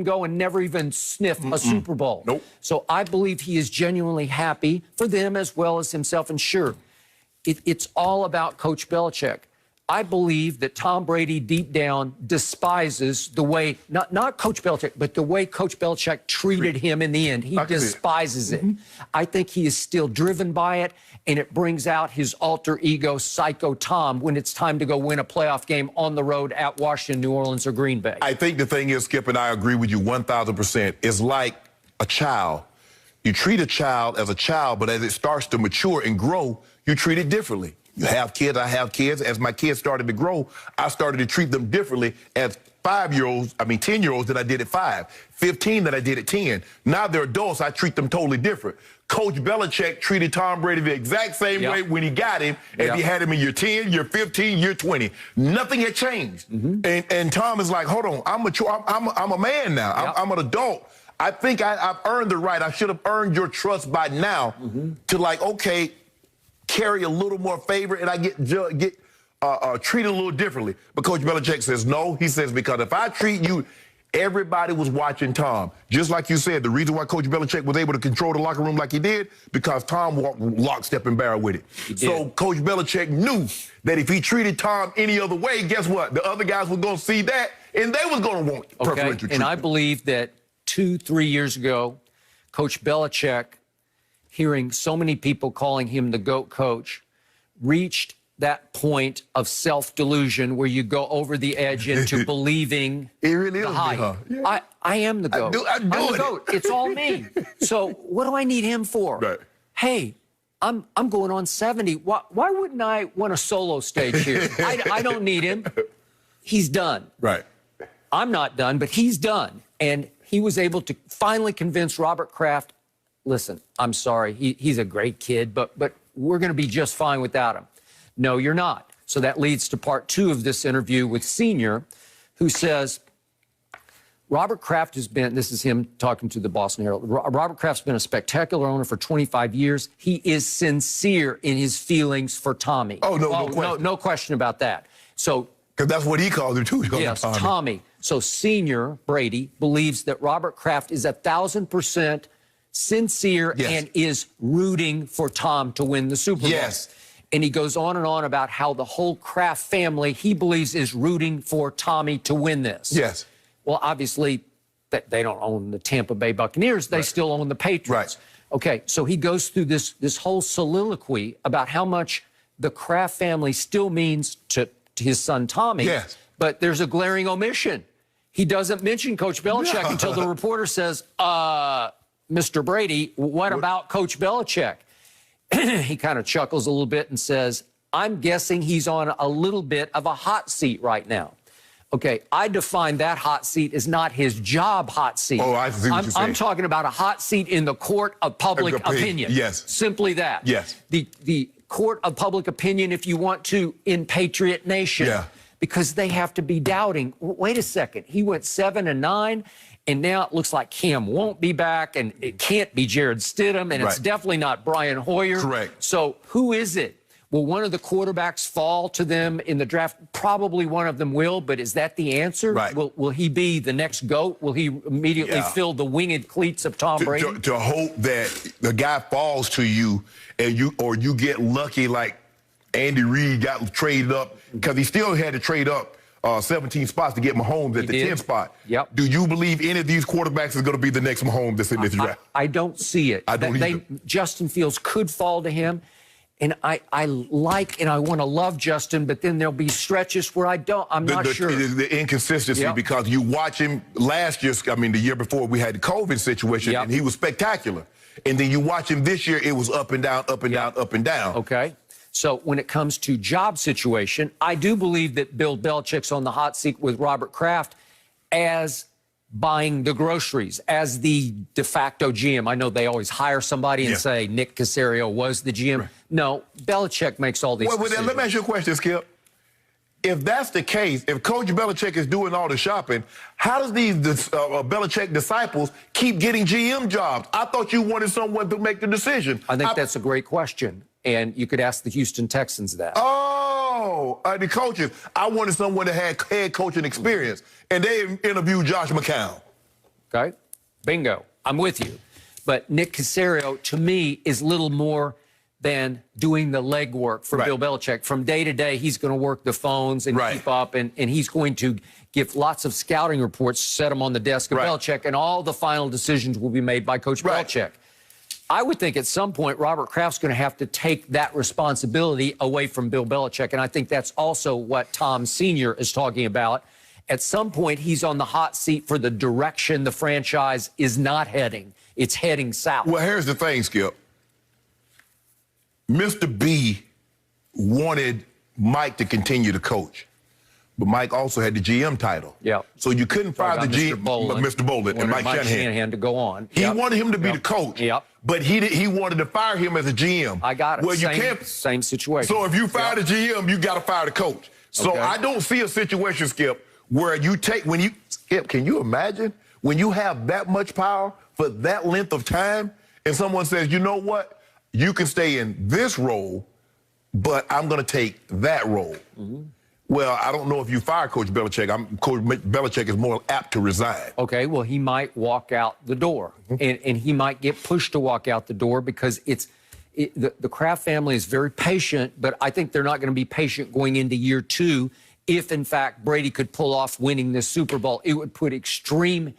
go and never even sniff a Super Bowl. Nope. So I believe he is genuinely happy for them as well as himself. And sure, it's all about Coach Belichick. I believe that Tom Brady deep down despises the way, not Coach Belichick, but the way Coach Belichick treated him in the end. He despises it. I think he is still driven by it, and it brings out his alter ego, Psycho Tom, when it's time to go win a playoff game on the road at Washington, New Orleans, or Green Bay. I think the thing is, Skip, and I agree with you 1,000%, it's like a child. You treat a child as a child, but as it starts to mature and grow, you treat it differently. You have kids, I have kids. As my kids started to grow, I started to treat them differently as 10-year-olds than I did at 5, 15 than I did at 10. Now they're adults, I treat them totally different. Coach Belichick treated Tom Brady the exact same way when he got him, if he had him in year 10, year 15, year 20. Nothing had changed. And Tom is like, hold on, I'm mature, I'm a man now, I'm an adult. I think I've earned the right, I should have earned your trust by now to like, okay, carry a little more favor and I get treated a little differently. But Coach Belichick says no. He says, because if I treat you, everybody was watching Tom. Just like you said, the reason why Coach Belichick was able to control the locker room like he did, because Tom walked lockstep and barrel with it. So Coach Belichick knew that if he treated Tom any other way, guess what? The other guys were going to see that, and they was going to want preferential treatment. And I believe that 2-3 years ago, Coach Belichick, hearing so many people calling him the GOAT coach, reached that point of self-delusion where you go over the edge into believing it really the is hype. I am the GOAT. I'm the GOAT. It's all me. So what do I need him for? Right. Hey, I'm going on 70. Why wouldn't I want a solo stage here? I don't need him. He's done. Right. I'm not done, but he's done. And he was able to finally convince Robert Kraft, listen, I'm sorry, he's a great kid, but we're going to be just fine without him. No, you're not. So that leads to part 2 of this interview with Senior, who says, Robert Kraft has been, this is him talking to the Boston Herald, Robert Kraft's been a spectacular owner for 25 years. He is sincere in his feelings for Tommy. Oh, no question. No question about that. So, because that's what he calls him, too. He calls yes, him Tommy. So Senior, Brady, believes that Robert Kraft is 1,000% sincere and is rooting for Tom to win the Super Bowl. Yes. And he goes on and on about how the whole Kraft family, he believes, is rooting for Tommy to win this. Yes. Well, obviously, they don't own the Tampa Bay Buccaneers. They still own the Patriots. Right. Okay, so he goes through this whole soliloquy about how much the Kraft family still means to his son Tommy. Yes. But there's a glaring omission. He doesn't mention Coach Belichick until the reporter says, Mr. Brady, what about Coach Belichick? He kind of chuckles a little bit and says, I'm guessing he's on a little bit of a hot seat right now. Okay, I define that hot seat as not his job hot seat. Oh, I see what you're saying. I'm talking about a hot seat in the court of public opinion. Yes. Simply that. Yes. The court of public opinion, if you want to, in Patriot Nation. Yeah. Because they have to be doubting, wait a second, he went 7-9, and now it looks like Cam won't be back, and it can't be Jared Stidham, and it's definitely not Brian Hoyer. Correct. So who is it? Will one of the quarterbacks fall to them in the draft? Probably one of them will, but is that the answer? Right. Will he be the next GOAT? Will he immediately fill the winged cleats of Tom Brady? To hope that the guy falls to you, and you get lucky like Andy Reid got traded up, because he still had to trade up 17 spots to get Mahomes at the 10th spot. Yep. Do you believe any of these quarterbacks is going to be the next Mahomes that's in this draft? I don't see it. I don't either. Justin Fields could fall to him. And I like and I want to love Justin, but then there'll be stretches where I'm not sure. The inconsistency, because you watch him last year, the year before we had the COVID situation, and he was spectacular. And then you watch him this year, it was up and down, up and down, up and down. Okay. So when it comes to job situation, I do believe that Bill Belichick's on the hot seat with Robert Kraft as buying the groceries, as the de facto GM. I know they always hire somebody and say Nick Caserio was the GM. Right. No, Belichick makes all these decisions. Let me ask you a question, Skip. If that's the case, if Coach Belichick is doing all the shopping, how does these Belichick disciples keep getting GM jobs? I thought you wanted someone to make the decision. I think that's a great question. And you could ask the Houston Texans that. Oh, the coaches. I wanted someone that had head coaching experience. And they interviewed Josh McCown. Okay? Bingo. I'm with you. But Nick Caserio, to me, is little more than doing the legwork for Bill Belichick. From day to day, he's going to work the phones and keep up, and he's going to give lots of scouting reports, set them on the desk of Belichick, and all the final decisions will be made by Coach Belichick. I would think at some point Robert Kraft's going to have to take that responsibility away from Bill Belichick, and I think that's also what Tom Sr. is talking about. At some point, he's on the hot seat for the direction the franchise is not heading. It's heading south. Well, here's the thing, Skip. Mr. B wanted Mike to continue to coach, but Mike also had the GM title. Yeah. So you couldn't fire the GM, Mr. Bolin and Mike Shanahan to go on. He wanted him to be the coach. But he wanted to fire him as a GM. I got it. Well, you can't. Same situation. So if you fire the GM, you got to fire the coach. So I don't see a situation, Skip, where you take Skip, can you imagine when you have that much power for that length of time, and someone says, you know what? You can stay in this role, but I'm going to take that role. Well, I don't know if you fire Coach Belichick. Coach Belichick is more apt to resign. Okay, well, he might walk out the door, and he might get pushed to walk out the door because the Kraft family is very patient, but I think they're not going to be patient going into year 2 if, in fact, Brady could pull off winning this Super Bowl. It would put extreme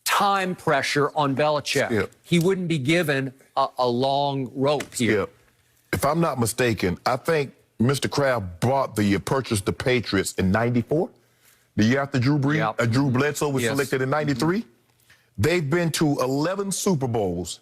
time pressure on Belichick. Skip. He wouldn't be given a long rope here. Skip, if I'm not mistaken, I think Mr. Kraft purchased the Patriots in '94, the year after Drew Bledsoe was selected in '93. They've been to 11 Super Bowls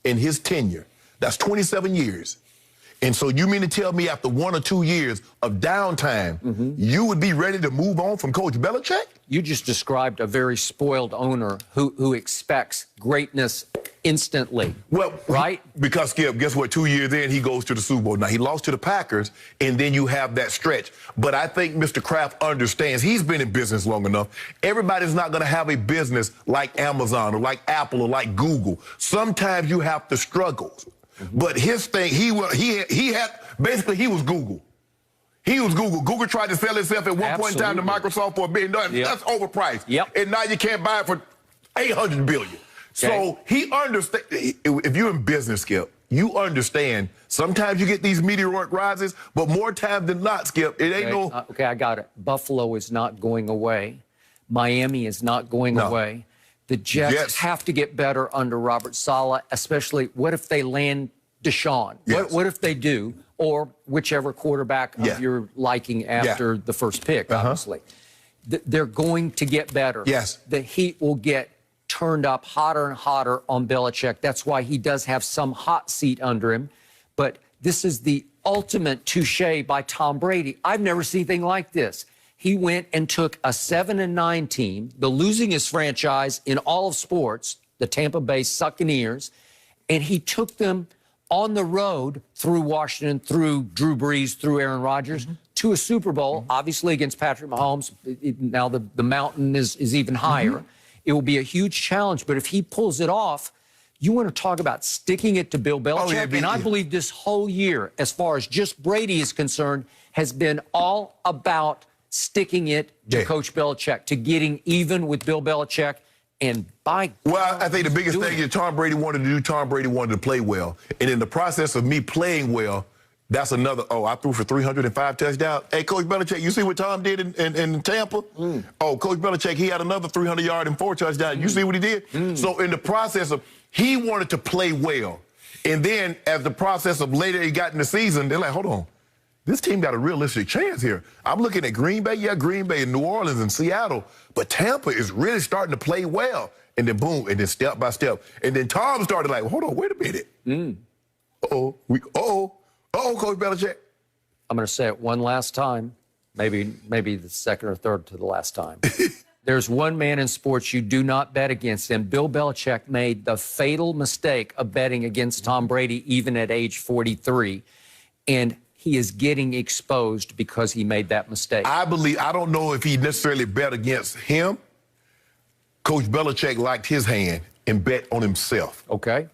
in his tenure. That's 27 years. And so you mean to tell me after 1 or 2 years of downtime, you would be ready to move on from Coach Belichick? You just described a very spoiled owner who expects greatness instantly. Well, because, Skip, guess what? 2 years in, he goes to the Super Bowl. Now, he lost to the Packers, and then you have that stretch. But I think Mr. Kraft understands. He's been in business long enough. Everybody's not going to have a business like Amazon or like Apple or like Google. Sometimes you have to struggle. But his thing, he was Google. He was Google. Google tried to sell itself at one point in time to Microsoft for $1 billion. That's overpriced. And now you can't buy it for $800 billion. So he understands. If you're in business, Skip, you understand. Sometimes you get these meteoric rises, but more times than not, Skip, it ain't no. Okay, I got it. Buffalo is not going away. Miami is not going away. The Jets have to get better under Robert Saleh, especially what if they land Deshaun? What if they do? Or whichever quarterback of your liking after the first pick, obviously. They're going to get better. The heat will get turned up hotter and hotter on Belichick. That's why he does have some hot seat under him. But this is the ultimate touche by Tom Brady. I've never seen anything like this. He went and took a 7-9 team, the losingest franchise in all of sports, the Tampa Bay Buccaneers, and he took them on the road through Washington, through Drew Brees, through Aaron Rodgers, to a Super Bowl, obviously against Patrick Mahomes. Now the mountain is even higher. It will be a huge challenge, but if he pulls it off, you want to talk about sticking it to Bill Belichick. And I believe this whole year, as far as just Brady is concerned, has been all about sticking it to Coach Belichick, to getting even with Bill Belichick. And I think the biggest thing is Tom Brady wanted to do, Tom Brady wanted to play well. And in the process of me playing well, that's another, I threw for 305 touchdowns. Hey, Coach Belichick, you see what Tom did in Tampa? Oh, Coach Belichick, he had another 300-yard and 4 touchdowns. You see what he did? So in the process of, he wanted to play well. And then as the process of later he got in the season, they're like, hold on. This team got a realistic chance here. I'm looking at Green Bay, Green Bay, and New Orleans and Seattle, but Tampa is really starting to play well. And then boom, and then step by step. And then Tom started like, hold on, wait a minute. Coach Belichick. I'm going to say it one last time, maybe the second or third to the last time. There's one man in sports you do not bet against, and Bill Belichick made the fatal mistake of betting against Tom Brady even at age 43. And he is getting exposed because he made that mistake. I don't know if he necessarily bet against him. Coach Belichick liked his hand and bet on himself. Okay.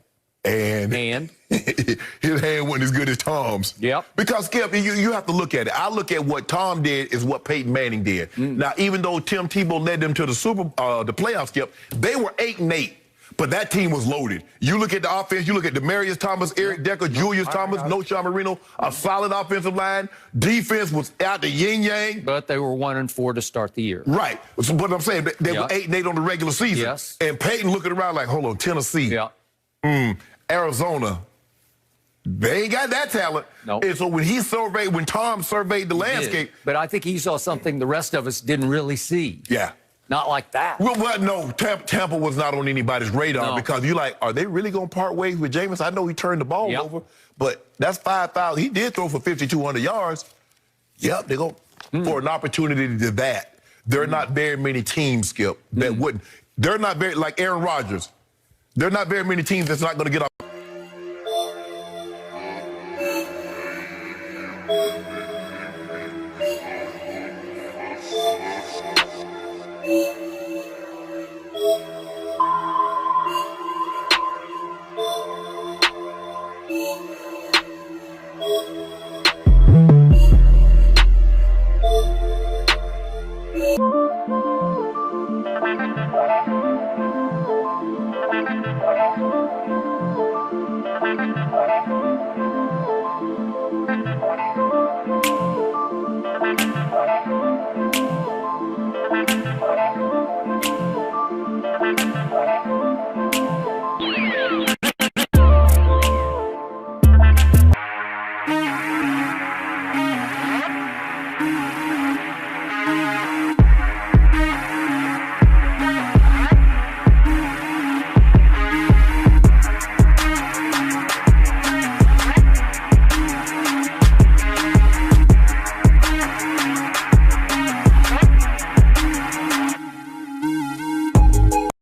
And his hand wasn't as good as Tom's. Yep. Because, Skip, you have to look at it. I look at what Tom did is what Peyton Manning did. Now, even though Tim Tebow led them to the the playoffs, Skip, they were 8-8. But that team was loaded. You look at the offense, you look at Demaryius Thomas, Eric Decker, Julius Thomas, Noshawn Marino, a solid offensive line. Defense was out the yin-yang. But they were 1-4 to start the year. Right. So what I'm saying, they were 8-8 on the regular season. Yes. And Peyton looking around like, hold on, Tennessee. Yeah. Arizona. They ain't got that talent. Nope. And so when Tom surveyed the landscape. But I think he saw something the rest of us didn't really see. Yeah. Not like that. Well, no, Tampa was not on anybody's radar because you're like, are they really going to part ways with Jameis? I know he turned the ball over, but that's 5,000. He did throw for 5,200 yards. Yep, they're going for an opportunity to that. There are not very many teams, Skip, that wouldn't. They're not very, like Aaron Rodgers. There are not very many teams that's not going to get off.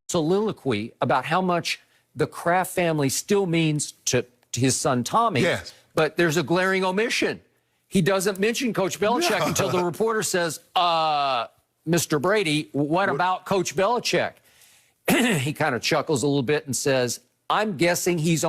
Soliloquy about how much the Kraft family still means to his son Tommy. Yes. But there's a glaring omission. He doesn't mention Coach Belichick until the reporter says, Mr. Brady, what about Coach Belichick? He kind of chuckles a little bit and says, I'm guessing he's on